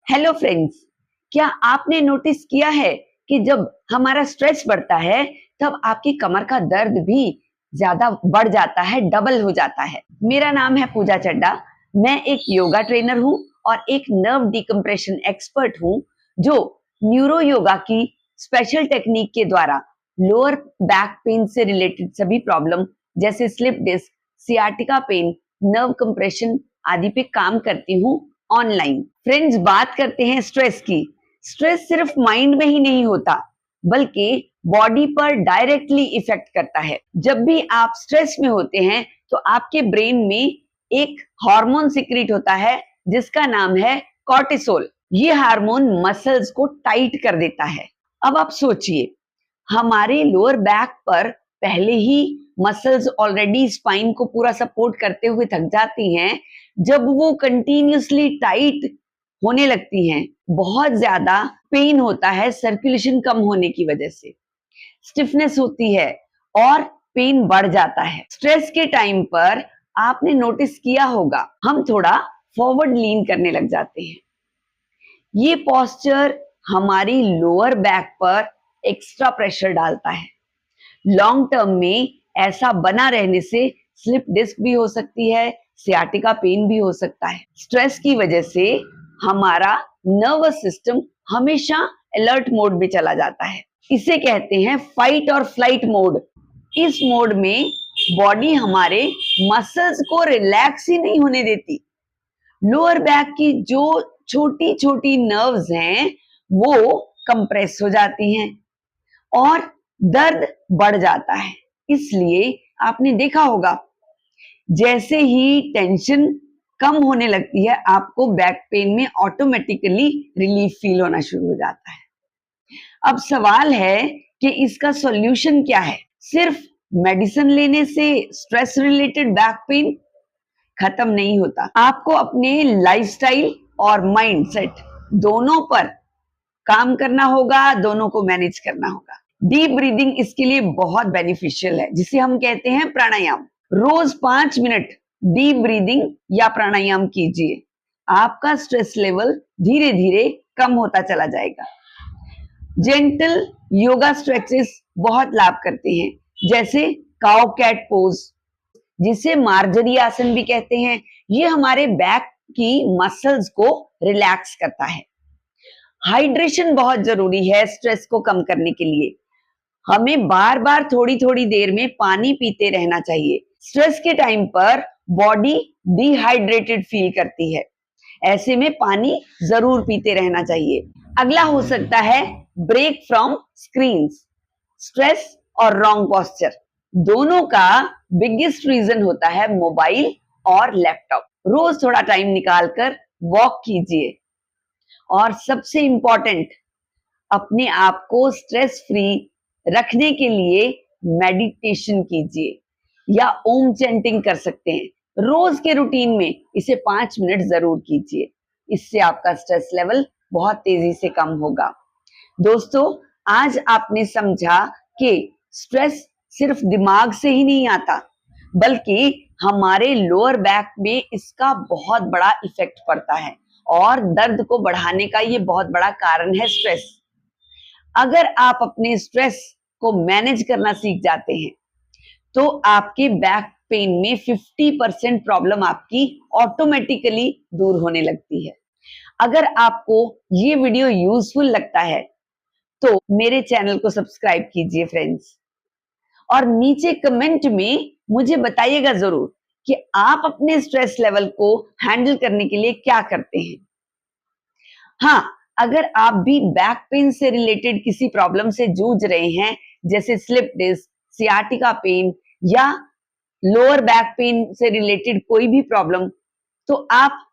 Hello friends, क्या आपने notice किया है कि जब हमारा स्ट्रेस बढ़ता है तब आपकी कमर का दर्द भी ज्यादा बढ़ जाता है, डबल हो जाता है। मेरा नाम है पूजा चड्डा। मैं एक योगा ट्रेनर हूँ और एक नर्व डिकम्प्रेशन एक्सपर्ट हूँ जो न्यूरो योगा की स्पेशल टेक्निक के द्वारा लोअर बैक पेन से रिलेटेड सभी प्रॉब्लम जैसे slip disc, sciatica pain, nerve compression आदि पे काम करती हूँ ऑनलाइन। फ्रेंड्स, बात करते हैं स्ट्रेस की। स्ट्रेस सिर्फ माइंड में ही नहीं होता बल्कि बॉडी पर डायरेक्टली इफेक्ट करता है। जब भी आप स्ट्रेस में होते हैं तो आपके ब्रेन में एक हार्मोन सिक्रीट होता है जिसका नाम है कॉर्टिसोल। ये हार्मोन मसल्स को टाइट कर देता है। अब आप सोचिए, हमारे लोअर बैक पर पहले ही मसल्स ऑलरेडी स्पाइन को पूरा सपोर्ट करते हुए थक जाती हैं। जब वो कंटिन्यूअसली टाइट होने लगती हैं, बहुत ज्यादा पेन होता है सर्कुलेशन कम होने की वजह से, स्टिफनेस होती है और पेन बढ़ जाता है। स्ट्रेस के टाइम पर आपने नोटिस किया होगा, हम थोड़ा फॉरवर्ड लीन करने लग जाते हैं। ये पोस्चर हमारी लोअर बैक पर एक्स्ट्रा प्रेशर डालता है। लॉन्ग टर्म में ऐसा बना रहने से स्लिप डिस्क भी हो सकती है, सियाटिका पेन भी हो सकता है। स्ट्रेस की वजह से हमारा नर्वस सिस्टम हमेशा अलर्ट मोड में चला जाता है। इसे कहते हैं फाइट और फ्लाइट मोड। इस मोड में बॉडी हमारे मसल्स को रिलैक्स ही नहीं होने देती। लोअर बैक की जो छोटी छोटी नर्व्स हैं वो कंप्रेस हो जाती हैं और दर्द बढ़ जाता है। इसलिए आपने देखा होगा, जैसे ही टेंशन कम होने लगती है आपको बैक पेन में ऑटोमेटिकली रिलीफ फील होना शुरू हो जाता है। अब सवाल है कि इसका सॉल्यूशन क्या है? सिर्फ मेडिसिन लेने से स्ट्रेस रिलेटेड बैक पेन खत्म नहीं होता। आपको अपने लाइफस्टाइल और माइंडसेट दोनों पर काम करना होगा, दोनों को मैनेज करना होगा। डीप ब्रीदिंग इसके लिए बहुत बेनिफिशियल है, जिसे हम कहते हैं प्राणायाम। रोज 5 मिनट डीप ब्रीदिंग या प्राणायाम कीजिए। आपका स्ट्रेस लेवल धीरे धीरे कम होता चला जाएगा। जेंटल योगा स्ट्रेचेस बहुत लाभ करते हैं, जैसे काउ कैट पोज, जिसे मार्जरी आसन भी कहते हैं। ये हमारे बैक की मसल्स को रिलैक्स करता है। हाइड्रेशन बहुत जरूरी है स्ट्रेस को कम करने के लिए। हमें बार बार थोड़ी थोड़ी देर में पानी पीते रहना चाहिए। स्ट्रेस के टाइम पर बॉडी डिहाइड्रेटेड फील करती है, ऐसे में पानी जरूर पीते रहना चाहिए। अगला हो सकता है ब्रेक फ्रॉम स्क्रीन्स। स्ट्रेस और रॉन्ग पोस्चर दोनों का बिगेस्ट रीजन होता है मोबाइल और लैपटॉप। रोज थोड़ा टाइम निकालकर वॉक कीजिए और सबसे इंपॉर्टेंट, अपने आप को स्ट्रेस फ्री रखने के लिए मेडिटेशन कीजिए या ओम चैंटिंग कर सकते हैं। रोज के रूटीन में इसे 5 मिनट जरूर कीजिए। इससे आपका स्ट्रेस लेवल बहुत तेजी से कम होगा। दोस्तों, आज आपने समझा कि स्ट्रेस सिर्फ दिमाग से ही नहीं आता, बल्कि हमारे लोअर बैक में इसका बहुत बड़ा इफेक्ट पड़ता है और दर्द को बढ़ाने का ये बहुत बड़ा कारण है स्ट्रेस। अगर आप अपने स्ट्रेस को मैनेज करना सीख जाते हैं तो आपके बैक पेन में 50% प्रॉब्लम आपकी ऑटोमेटिकली दूर होने लगती है। अगर आपको ये वीडियो यूजफुल लगता है तो मेरे चैनल को सब्सक्राइब कीजिए फ्रेंड्स, और नीचे कमेंट में मुझे बताइएगा जरूर कि आप अपने स्ट्रेस लेवल को हैंडल करने के लिए क्या करते हैं। हाँ, अगर आप भी बैक पेन से रिलेटेड किसी प्रॉब्लम से जूझ रहे हैं, जैसे स्लिप डिस्क, सियाटिका पेन या लोअर बैक पेन से रिलेटेड कोई भी प्रॉब्लम, तो आप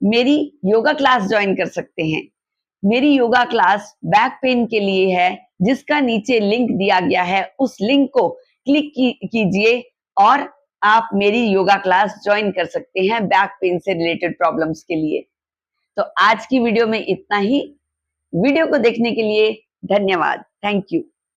मेरी योगा क्लास ज्वाइन कर सकते हैं। मेरी योगा क्लास बैक पेन के लिए है, जिसका नीचे लिंक दिया गया है। उस लिंक को क्लिक कीजिए और आप मेरी योगा क्लास ज्वाइन कर सकते हैं बैक पेन से रिलेटेड प्रॉब्लम्स के लिए। तो आज की वीडियो में इतना ही। वीडियो को देखने के लिए धन्यवाद। Thank you.